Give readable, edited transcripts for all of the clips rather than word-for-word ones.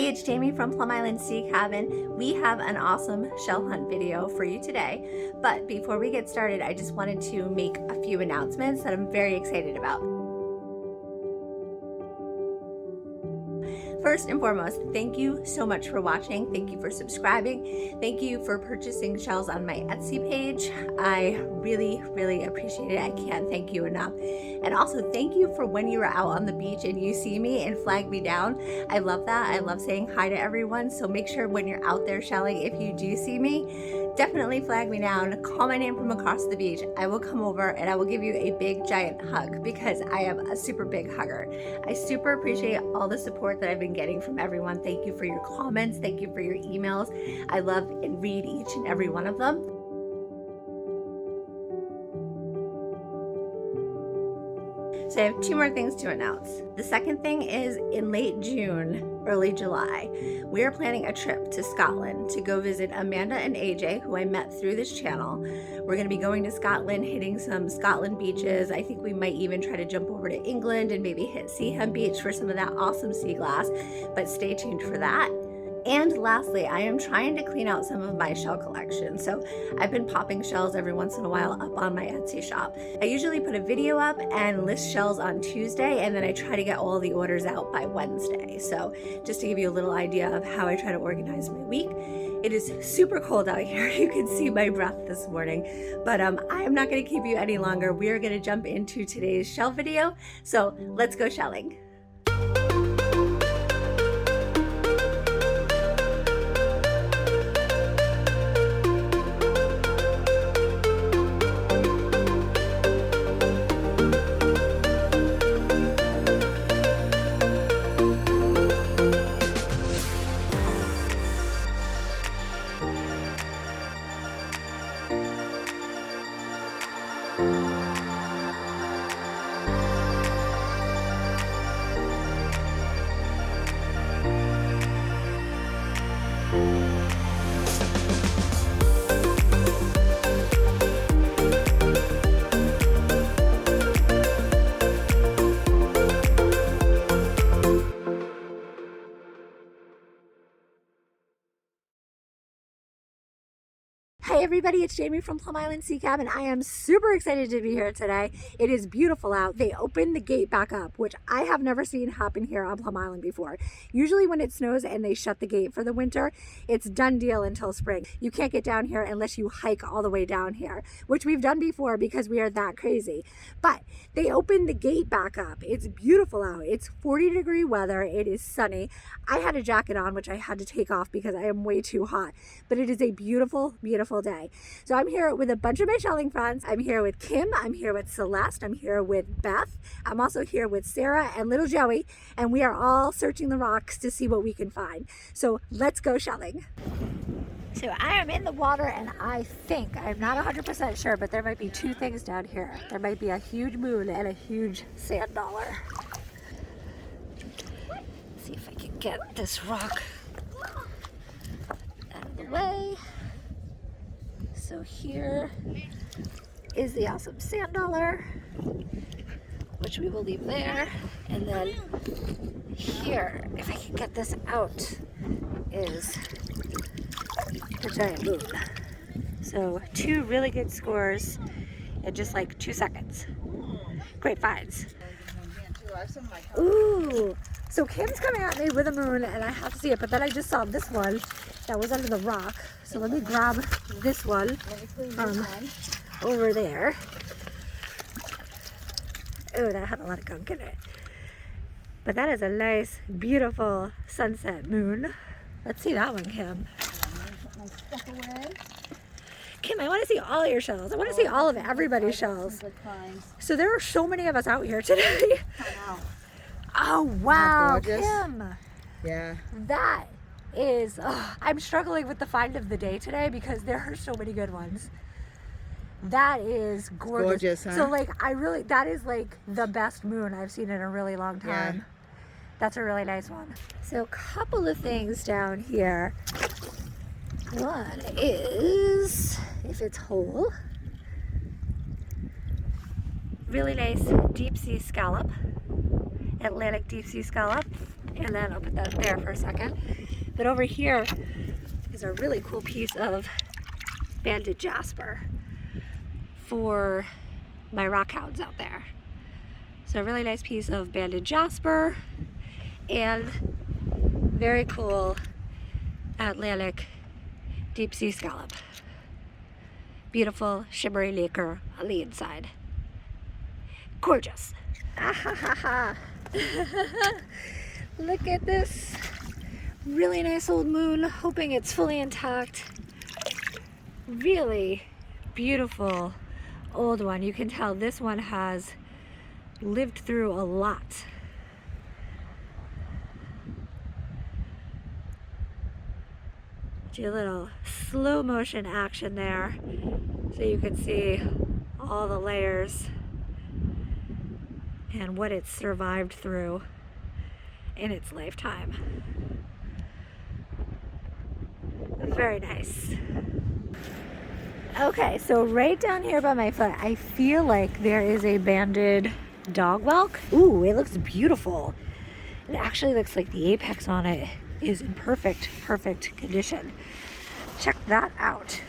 it's Jamie from Plum Island Sea Cabin. We have an awesome shell hunt video for you today. But before we get started, I just wanted to make a few announcements that I'm very excited about. First and foremost, thank you so much for watching. Thank you for subscribing. Thank you for purchasing shells on my Etsy page. I really appreciate it. I can't thank you enough. And also thank you for when you are out on the beach and you see me and flag me down. I love that. I love saying hi to everyone. So make sure when you're out there shelling, if you do see me, definitely flag me down, call my name from across the beach. I will come over and I will give you a big giant hug because I am a super big hugger. I super appreciate all the support that I've been getting from everyone. Thank you for your comments. Thank you for your emails. I love and read each and every one of them. So I have two more things to announce. The second thing is in late June, early July, we are planning a trip to Scotland to go visit Amanda and AJ, who I met through this channel. We're going to be going to Scotland, hitting some Scotland beaches. I think we might even try to jump over to England and maybe hit Seaham Beach for some of that awesome sea glass, but stay tuned for that. And lastly, I am trying to clean out some of my shell collection. So I've been popping shells every once in a while up on my Etsy shop. I usually put a video up and list shells on Tuesday, and then I try to get all the orders out by Wednesday. So just to give you a little idea of how I try to organize my week. It is super cold out here. You can see my breath this morning, but I am not going to keep you any longer. We are going to jump into today's shell video. So let's go shelling. Hi everybody, it's Jamie from Plum Island Sea Cabin. I am super excited to be here today. It is beautiful out. They opened the gate back up, which I have never seen happen here on Plum Island before. Usually when it snows and they shut the gate for the winter, it's done deal until spring. You can't get down here unless you hike all the way down here, which we've done before because we are that crazy. But they opened the gate back up. It's beautiful out. It's 40-degree weather. It is sunny. I had a jacket on, which I had to take off because I am way too hot. But it is a beautiful day. So I'm here with a bunch of my shelling friends. I'm here with Kim, I'm here with Celeste, I'm here with Beth, I'm also here with Sarah and little Joey, and we are all searching the rocks to see what we can find. So let's go shelling. So I am in the water and I think, I'm not 100% sure, but there might be two things down here. There might be a huge moon and a huge sand dollar. Let's see if I can get this rock out of the way. So here is the awesome sand dollar, which we will leave there. And then here, if I can get this out, is the giant moon. So two really good scores in just like 2 seconds. Great finds. Ooh, so Kim's coming at me with a moon and I have to see it, but then I just saw this one that was under the rock. So let me grab this one from over there. Oh, that had a lot of gunk in it. But that is a nice, beautiful sunset moon. Let's see that one, Kim. Kim, I want to see all your shells. I want to see all of everybody's shells. So there are so many of us out here today. Oh, wow, Kim. Yeah. That is, I'm struggling with the find of the day today because there are so many good ones. That is gorgeous. Huh? So like, that is like the best moon I've seen in a really long time. Yeah. That's a really nice one. So a couple of things down here. One is, if it's whole, really nice deep sea scallop, Atlantic deep sea scallop. And then I'll put that there for a second. But over here is a really cool piece of banded jasper for my rock hounds out there. So a really nice piece of banded jasper and very cool Atlantic deep sea scallop. Beautiful shimmery nacre on the inside. Gorgeous. Ah, ha, ha, ha. Look at this really nice old moon, hoping it's fully intact. Really beautiful old one. You can tell this one has lived through a lot. Do a little slow motion action there so you can see all the layers and what it's survived through in its lifetime. Very nice. Okay, so right down here by my foot, I feel like there is a banded dog whelk. Ooh, it looks beautiful. It actually looks like the apex on it is in perfect condition. Check that out.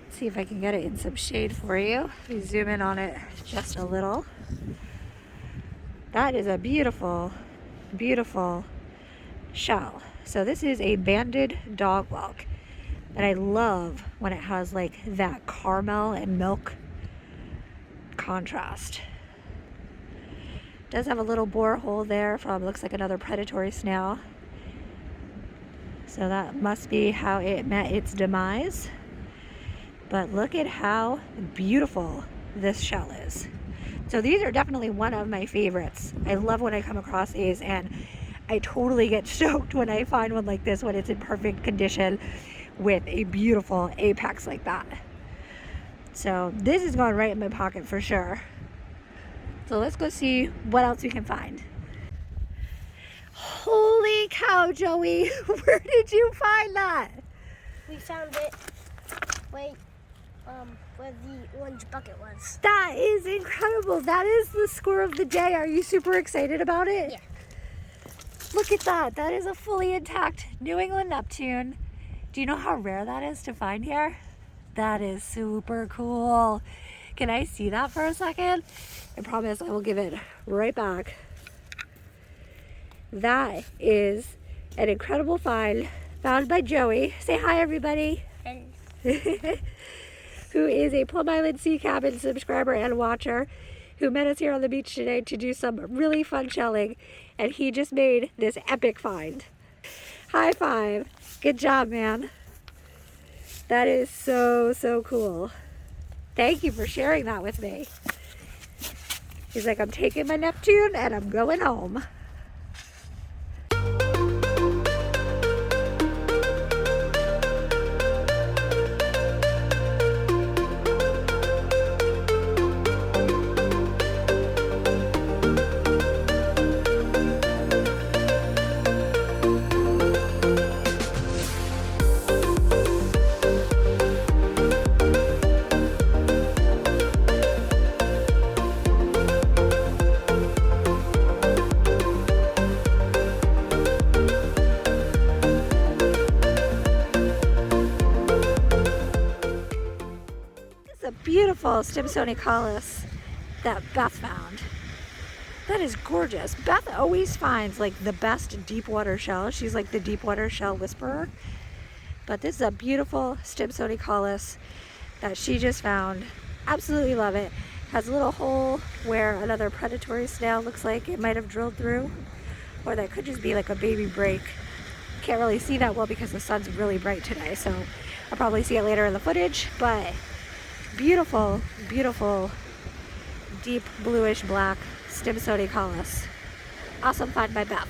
Let's see if I can get it in some shade for you. Let me zoom in on it just a little. That is a beautiful shell. So this is a banded dog whelk. And I love when it has like that caramel and milk contrast. Does have a little borehole there from, looks like another predatory snail. So that must be how it met its demise. But look at how beautiful this shell is. So these are definitely one of my favorites. I love when I come across these, and I totally get stoked when I find one like this when it's in perfect condition with a beautiful apex like that. So this is going right in my pocket for sure. So let's go see what else we can find. Holy cow, Joey, where did you find that? We found it where the orange bucket was. That is incredible. That is the score of the day. Are you super excited about it? Yeah. Look at that. That is a fully intact New England Neptune. Do you know how rare that is to find here? That is super cool. Can I see that for a second? I promise I will give it right back. That is an incredible find found by Joey. Say hi, everybody. Who is a Plum Island Sea Cabin subscriber and watcher, who met us here on the beach today to do some really fun shelling, and he just made this epic find. High five. Good job, man. That is so cool. Thank you for sharing that with me. He's like, I'm taking my Neptune and I'm going home. Beautiful stimsonicollis that Beth found. That is gorgeous. Beth always finds like the best deep water shell. She's like the deep water shell whisperer. But this is a beautiful stimsonicollis that she just found. Absolutely love it. Has a little hole where another predatory snail looks like it might have drilled through, or that could just be like a baby break. Can't really see that well because the sun's really bright today, so I'll probably see it later in the footage. But beautiful deep bluish black stimsonicollis. Awesome find by Beth.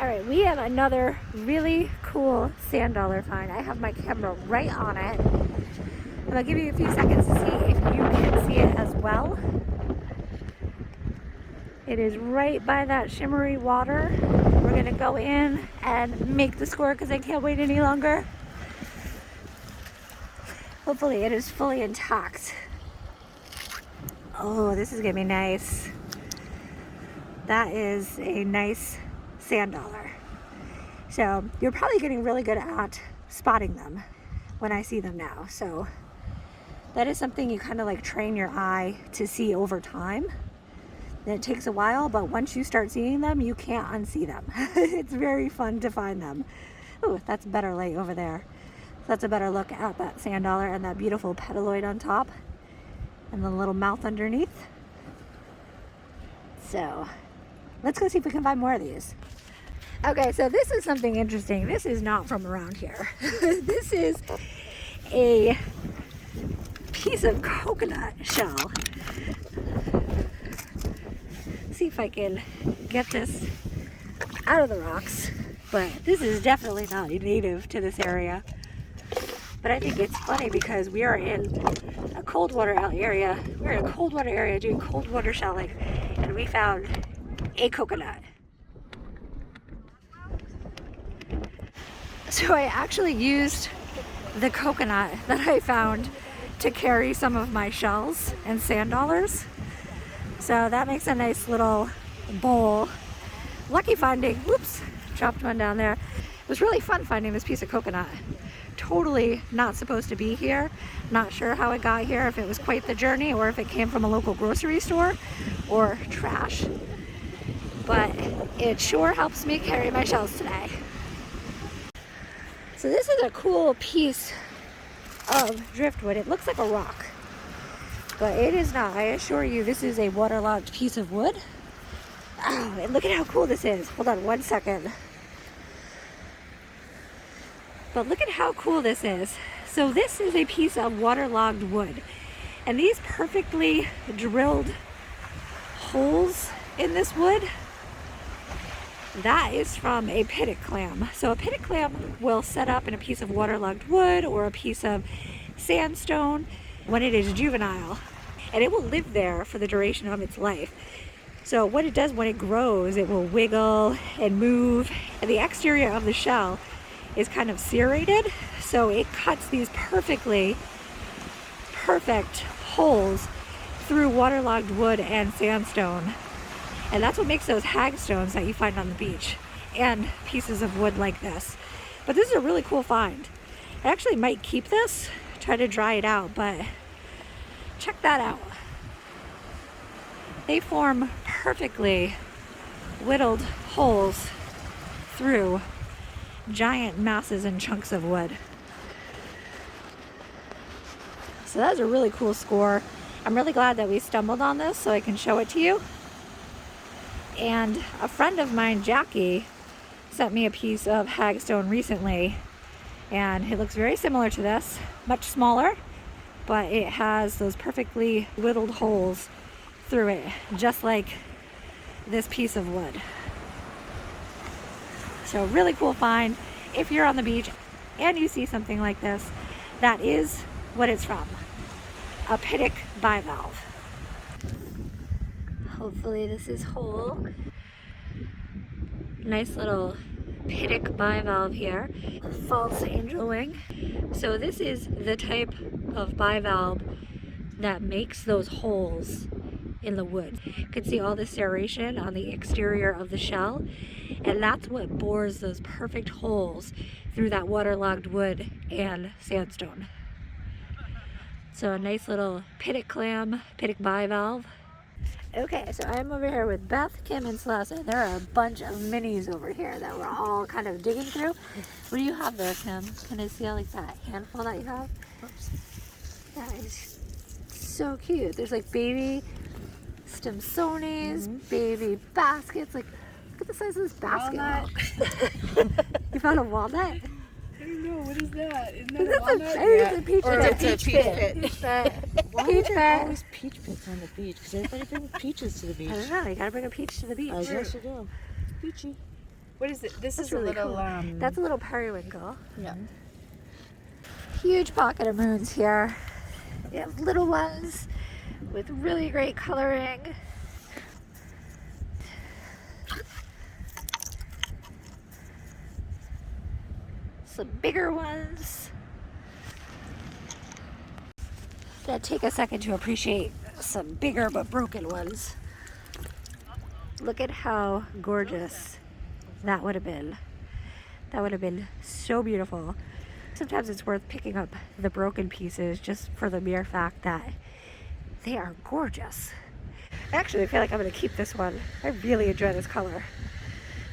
All right, we have another really cool sand dollar find. I have my camera right on it. I'm gonna give you a few seconds to see if you can see it as well. It is right by that shimmery water. We're gonna go in and make the score because I can't wait any longer. Hopefully it is fully intact. Oh, this is gonna be nice. that is a nice sand dollar. So you're probably getting really good at spotting them when I see them now. So that is something you kind of like train your eye to see over time. And it takes a while, but once you start seeing them, you can't unsee them. It's very fun to find them. Oh, that's better light over there. So that's a better look at that sand dollar and that beautiful petaloid on top and the little mouth underneath. So let's go see if we can find more of these. Okay, so this is something interesting. This is not from around here. This is a piece of coconut shell. See if I can get this out of the rocks. But this is definitely not native to this area. But I think it's funny because we are in a cold water area. We're in a cold water area doing cold water shelling, and we found a coconut. So I actually used the coconut that I found to carry some of my shells and sand dollars. So that makes a nice little bowl. Lucky finding, whoops, dropped one down there. It was really fun finding this piece of coconut. Totally not supposed to be here. Not sure how it got here, if it was quite the journey or if it came from a local grocery store or trash. But it sure helps me carry my shells today. So this is a cool piece of driftwood. It looks like a rock, but it is not. I assure you, this is a waterlogged piece of wood. Oh, and look at how cool this is. Hold on one second. But look at how cool this is. So this is a piece of waterlogged wood, and these perfectly drilled holes in this wood, that is from a pitted clam. So a pitted clam will set up in a piece of waterlogged wood or a piece of sandstone when it is juvenile, and it will live there for the duration of its life. So what it does when it grows, it will wiggle and move, and the exterior of the shell is kind of serrated, so it cuts these perfect holes through waterlogged wood and sandstone. And that's what makes those hagstones that you find on the beach and pieces of wood like this. But this is a really cool find. I actually might keep this, try to dry it out, but check that out. They form perfectly whittled holes through giant masses and chunks of wood. So that's a really cool score. I'm really glad that we stumbled on this so I can show it to you. And a friend of mine, Jackie, sent me a piece of hagstone recently, and it looks very similar to this, much smaller, but it has those perfectly whittled holes through it, just like this piece of wood. So really cool find. If you're on the beach and you see something like this, that is what it's from, a pitted bivalve. Hopefully this is whole. Nice little pitted bivalve here, false angel wing. So this is the type of bivalve that makes those holes in the wood. You can see all the serration on the exterior of the shell, and that's what bores those perfect holes through that waterlogged wood and sandstone. So a nice little pitted clam, pitted bivalve. Okay, so I'm over here with Beth, Kim, and Celeste. There are a bunch of minis over here that we're all kind of digging through. What do you have there, Kim? Can I see like that handful that you have? Oops. That is so cute. There's like baby stimsones, baby baskets. Like, look at the size of this basket. You found a walnut? I don't know, what is that? Isn't that Is a walnut? it's a peach Or pit. it's a peach pit. Peach pit. Why Peach are there pit. always peach pits on the beach? Because everybody brings peaches to the beach. I don't know, you gotta bring a peach to the beach. I guess you do. Peachy. What is it? This That's is really a little, cool. That's a little periwinkle. yeah. Huge pocket of moons here. You have little ones with really great coloring. Some bigger ones. Gotta take a second to appreciate some bigger but broken ones. Look at how gorgeous that would have been. That would have been so beautiful. Sometimes it's worth picking up the broken pieces just for the mere fact that they are gorgeous. Actually, I feel like I'm going to keep this one. I really enjoy this color.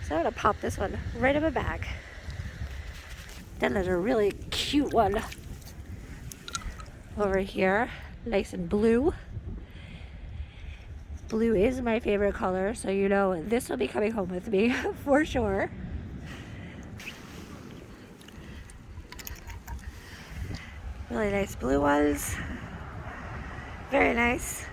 So I'm going to pop this one right in my bag. Then there's a really cute one over here, nice and blue. Blue is my favorite color, so you know this will be coming home with me for sure. Really nice blue ones. Very nice.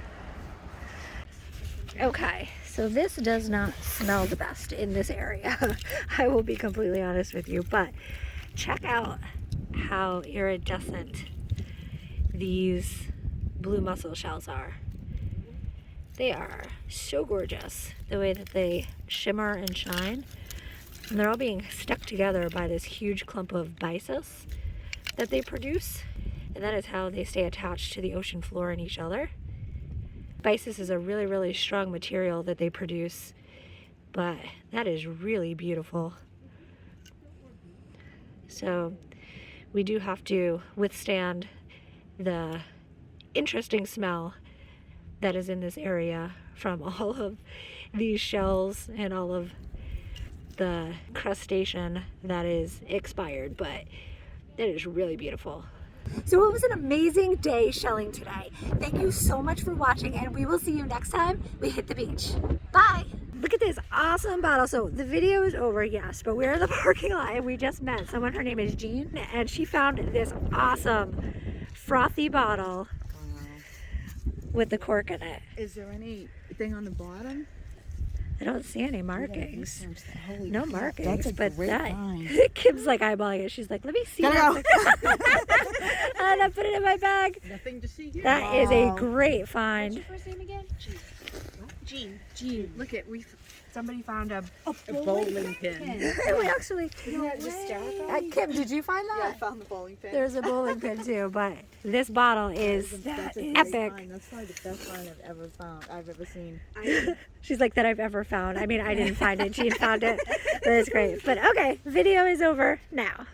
Okay, so this does not smell the best in this area. I will be completely honest with you, but check out how iridescent these blue mussel shells are. They are so gorgeous, the way that they shimmer and shine. And they're all being stuck together by this huge clump of byssus that they produce. And that is how they stay attached to the ocean floor and each other. Byssus is a really, really strong material that they produce, but that is really beautiful. So we do have to withstand the interesting smell that is in this area from all of these shells and all of the crustacean that is expired, but that is really beautiful. So it was an amazing day shelling today. Thank you so much for watching, and we will see you next time we hit the beach. Bye! Look at this awesome bottle. So the video is over, yes, but we're in the parking lot and we just met someone. Her name is Jean, and she found this awesome frothy bottle with the cork in it. Is there anything on the bottom? I don't see any markings. Holy No crap, markings, that's a but great that find. Kim's like eyeballing it. She's like, let me see that. And I put it in my bag. Nothing to see here. That is a Wow. great What's find. your first name again? Jean. Jean. Look at somebody found a bowling pin. We actually, Isn't that hysterical? Kim, did you find Yeah, I that? found the bowling pin. There's a bowling pin too, but this bottle is That's a great epic. find. That's probably the best find I've ever seen. She's like, that I've ever found. I mean, I didn't find it. Jean found it. But it's great. But okay, video is over now.